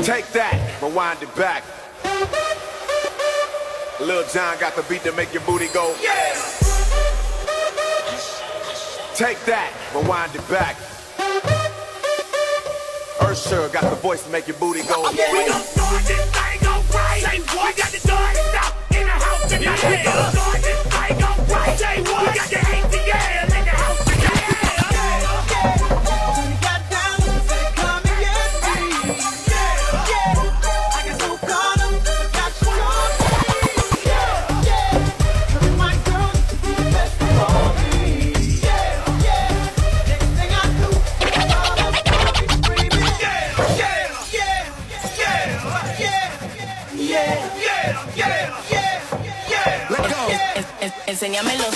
Take that, rewind it back. Lil John got the beat to make your booty go. Yeah. Take that, rewind it back. Ursula got the voice to make your booty go. Yeah. We gon' start this thing alright. Say what? We got the start it out in the house tonight. Yeah. We gon' start this thing alright. Say what? We got the ATL in the house tonight. Enséñame los